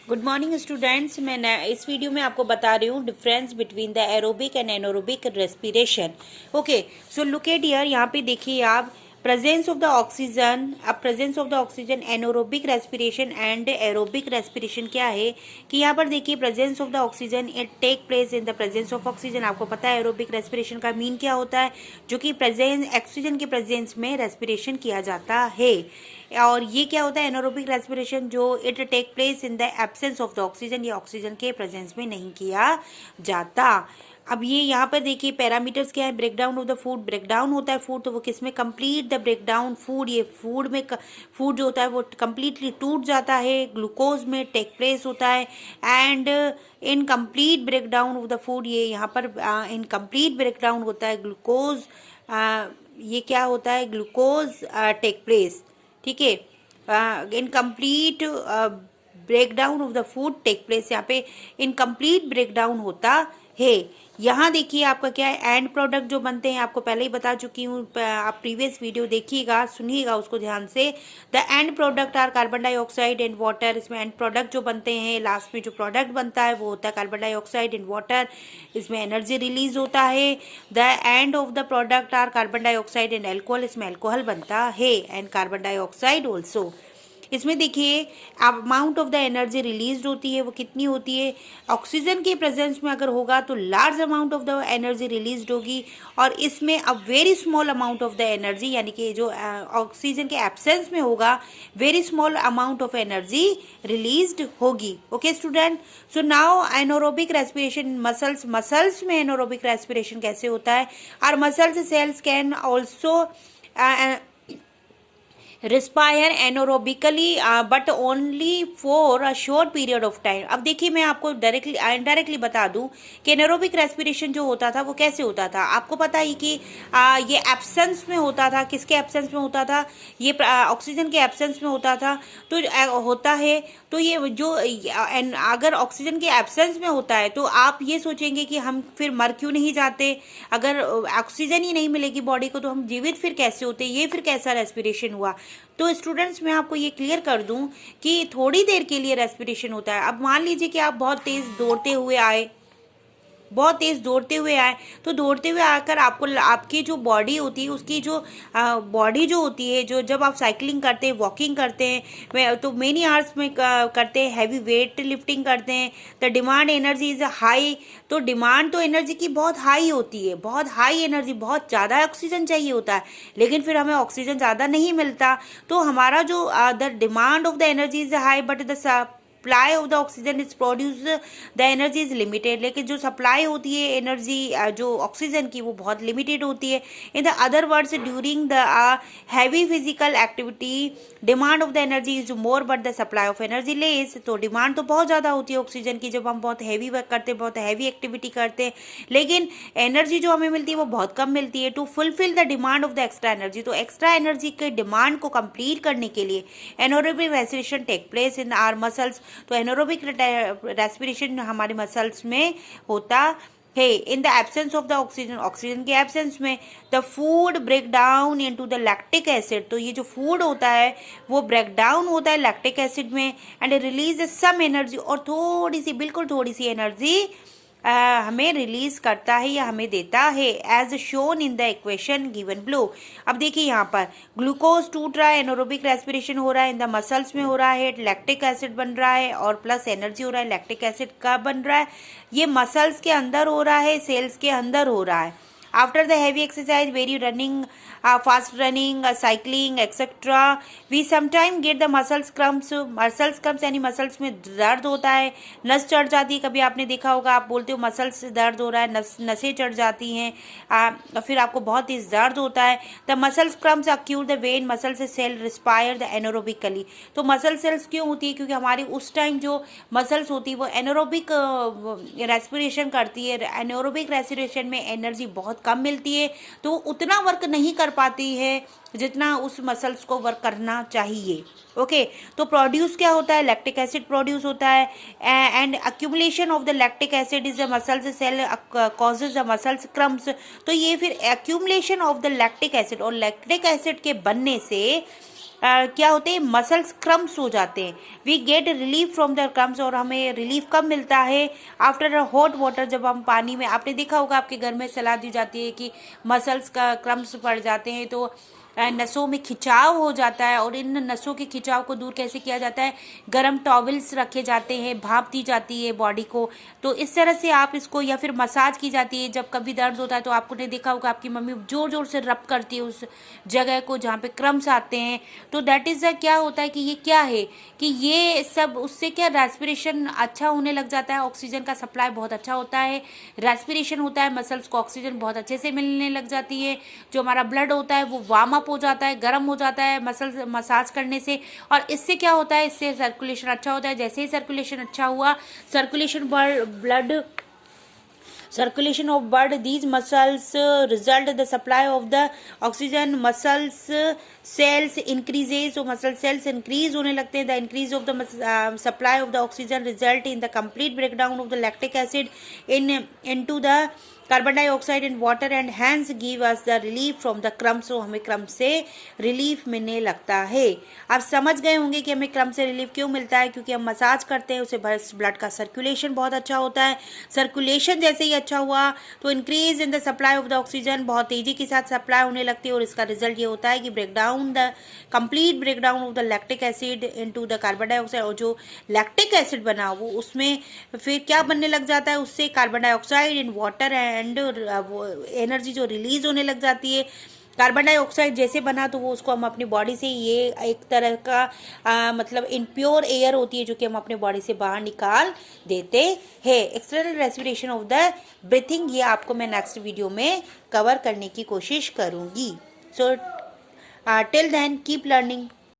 Good morning students. इस video में आपको बता रही हूँ difference between the aerobic and anaerobic respiration. Okay, so look at here. यहाँ पे देखिए आप, प्रेजेंस ऑफ द ऑक्सीजन। अब presence of the oxygen, anaerobic respiration and aerobic respiration क्या है कि यहाँ पर देखिए presence of the oxygen, it take place in the presence of oxygen. आपको पता है एरोबिक रेस्पिरेशन का मीन क्या होता है, जो कि प्रेजेंस ऑक्सीजन के प्रेजेंस में रेस्पिरेशन किया जाता है। और ये क्या होता है एनारोबिक रेस्पिरेशन, जो it take place in the absence of the oxygen, ये ऑक्सीजन के प्रेजेंस में नहीं किया जाता। अब ये यहाँ पर देखिए पैरामीटर्स क्या है। Breakdown of the food, breakdown होता है फूड तो वो किस में, कंप्लीट द ब्रेकडाउन फूड, ये फूड में फूड जो होता है वो कंप्लीटली टूट जाता है, ग्लूकोज में टेक प्लेस होता है। And incomplete breakdown of the food, ये यहाँ पर इनकम्प्लीट ब्रेकडाउन होता है ग्लूकोज, ये क्या होता है, ग्लूकोज टेक प्लेस। ठीक है, incomplete breakdown of the food take place, यहाँ पे इनकम्प्लीट ब्रेकडाउन होता है। यहाँ देखिए आपका क्या है, एंड प्रोडक्ट जो बनते हैं, आपको पहले ही बता चुकी हूँ, आप प्रीवियस वीडियो देखिएगा, सुनिएगा उसको ध्यान से। The end product are carbon dioxide and water. इसमें एंड प्रोडक्ट जो बनते हैं, लास्ट में जो प्रोडक्ट बनता है वो होता है कार्बन डाइऑक्साइड एंड वाटर। इसमें एनर्जी रिलीज होता है। The end of the product are carbon dioxide and alcohol. इसमें एल्कोहल बनता है एंड कार्बन डाइऑक्साइड ऑल्सो। इसमें देखिए amount of the energy release होती है वो कितनी होती है, ऑक्सीजन के प्रेजेंस में अगर होगा तो large amount of the energy release होगी, और इसमें a very small amount of the energy, यानी कि जो ऑक्सीजन के एब्सेंस में होगा very small amount of energy release होगी। Okay student, so now anaerobic respiration, muscles में एनोरोबिक रेस्पिरेशन कैसे होता है। और muscles cells can also respire anaerobically but only for a short period of time. अब देखिए मैं आपको डायरेक्टली इनडायरेक्टली बता दूं कि एनोरोबिक रेस्पिरेशन जो होता था वो कैसे होता था। आपको पता ही कि ये एब्सेंस में होता था। किसके एब्सेंस में होता था, ये ऑक्सीजन के एब्सेंस में होता था। तो होता है तो ये जो अगर ऑक्सीजन के एब्सेंस में होता है तो आप ये सोचेंगे कि हम फिर मर क्यों नहीं जाते, अगर ऑक्सीजन ही नहीं मिलेगी बॉडी को तो हम जीवित फिर कैसे होते, ये फिर कैसा रेस्पिरेशन हुआ। तो स्टूडेंट्स मैं आपको ये क्लियर कर दूं कि थोड़ी देर के लिए रेस्पिरेशन होता है। अब मान लीजिए कि आप बहुत तेज दौड़ते हुए आए, तो दौड़ते हुए आकर आपको, आपकी जो बॉडी होती है उसकी जो बॉडी जो होती है, जो जब आप साइकिलिंग करते हैं, वॉकिंग करते हैं, तो मेनी आवर्स में करते हैं, हैवी वेट लिफ्टिंग करते हैं, the demand energy is high. तो डिमांड तो एनर्जी की बहुत हाई होती है, बहुत हाई एनर्जी, बहुत ज़्यादा ऑक्सीजन चाहिए होता है, लेकिन फिर हमें ऑक्सीजन ज़्यादा नहीं मिलता। तो हमारा जो the demand of the energy is high but the supply of the oxygen is produce, the energy is limited. लेकिन जो सप्लाई होती है एनर्जी जो ऑक्सीजन की वो बहुत लिमिटेड होती है। In the other words, during the heavy physical activity demand of the energy is more but the supply of energy less. तो डिमांड तो बहुत ज़्यादा होती है ऑक्सीजन की जब हम बहुत हैवी वर्क करते हैं, बहुत हैवी एक्टिविटी करते हैं, लेकिन एनर्जी जो हमें मिलती है वो बहुत कम मिलती है। To fulfil the demand of the extra energy, तो एक्स्ट्रा एनर्जी के डिमांड को कंप्लीट करने के लिए anaerobic respiration take place in our muscles. तो एनोरोबिक रेस्पिरेशन हमारे मसल्स में होता है। In the absence of the oxygen, oxygen के एब्सेंस में the food break down into the lactic acid. तो ये जो फूड होता है वो ब्रेक डाउन होता है लैक्टिक एसिड में एंड रिलीज सम एनर्जी, और थोड़ी सी, बिल्कुल थोड़ी सी एनर्जी हमें रिलीज करता है या हमें देता है, as shown in the equation given below. अब देखिए यहाँ पर ग्लूकोज टूट रहा है, एनोरोबिक रेस्पिरेशन हो रहा है, इन द मसल्स में हो रहा है, लैक्टिक एसिड बन रहा है और प्लस एनर्जी हो रहा है। लैक्टिक एसिड कब बन रहा है, ये मसल्स के अंदर हो रहा है, सेल्स के अंदर हो रहा है। After the heavy exercise, very running, fast running, cycling etcetera, we sometime get the muscles cramps यानी मसल्स में दर्द होता है, नस चढ़ जाती है। कभी आपने देखा होगा, आप बोलते हो मसल्स से दर्द हो रहा है, नसें चढ़ जाती हैं, फिर आपको बहुत तेज दर्द होता है। The muscles cramps occur the when, muscle से सेल रिस्पायर द एनोरोबिकली। तो मसल सेल्स क्यों होती है, क्योंकि हमारी उस टाइम जो मसल्स होती है वो एनोरोबिक रेस्पिरेशन करती है। एनोरोबिक रेस्पिरेशन में एनर्जी बहुत कम मिलती है, तो उतना वर्क नहीं कर पाती है जितना उस मसल्स को वर्क करना चाहिए। ओके, तो प्रोड्यूस क्या होता है, लैक्टिक एसिड प्रोड्यूस होता है, and accumulation of the lactic acid is the muscles cell causes the muscles cramps. तो ये फिर accumulation of the lactic acid, और लैक्टिक एसिड के बनने से क्या होते हैं, मसल्स क्रम्स हो जाते हैं। We get relief from the cramps, और हमें रिलीफ कब मिलता है, आफ्टर अ हॉट वाटर, जब हम पानी में, आपने देखा होगा आपके घर में सलाह दी जाती है कि मसल्स का क्रम्स पड़ जाते हैं तो नसों में खिंचाव हो जाता है, और इन नसों के खिंचाव को दूर कैसे किया जाता है, गर्म टॉवल्स रखे जाते हैं, भाप दी जाती है बॉडी को, तो इस तरह से आप इसको, या फिर मसाज की जाती है। जब कभी दर्द होता है तो आपको ने देखा होगा आपकी मम्मी जोर जोर से रब करती है उस जगह को जहाँ पे क्रम्स आते हैं। तो दैट इज़ क्या होता है कि ये क्या है कि ये सब, उससे क्या रेस्पिरेशन अच्छा होने लग जाता है, ऑक्सीजन का सप्लाई बहुत अच्छा होता है, रेस्पिरेशन होता है, मसल्स को ऑक्सीजन बहुत अच्छे से मिलने लग जाती है, जो हमारा ब्लड होता है वो वार्म अप हो जाता है, गर्म हो जाता है मसल्स मसाज करने से। और इससे क्या होता है, इससे सर्कुलेशन अच्छा होता है। जैसे ही सर्कुलेशन अच्छा हुआ, circulation blood circulation of blood, these muscles result the supply of the oxygen, muscles cells increases, so muscle cells increase होने लगते हैं, the increase of the supply of the oxygen result in the complete breakdown of the lactic acid into the carbon dioxide in water, and hence give us the relief from the cramps, तो हमें क्रम से relief मिलने लगता है। आप समझ गए होंगे कि हमें क्रम से रिलीफ क्यों मिलता है, क्योंकि हम मसाज करते हैं, उससे ब्लड का सर्कुलेशन बहुत अच्छा होता है। सर्कुलेशन जैसे ही अच्छा हुआ तो increase in the supply of the oxygen, बहुत तेजी के साथ सप्लाई होने लगती है, और इसका रिजल्ट ये होता है कि complete breakdown of the lactic acid into the carbon dioxide, और जो लैक्टिक एसिड बना वो उसमें फिर क्या बनने लग जाता है, उससे carbon dioxide in water and energy जो रिलीज होने लग जाती है। कार्बन डाइऑक्साइड जैसे बना तो वो उसको हम अपनी बॉडी से, ये एक तरह का मतलब इनप्योर एयर होती है जो कि हम अपने बॉडी से बाहर निकाल देते हैं। External respiration of the breathing, ये आपको मैं नेक्स्ट वीडियो में कवर करने की कोशिश करूँगी। So till then keep learning.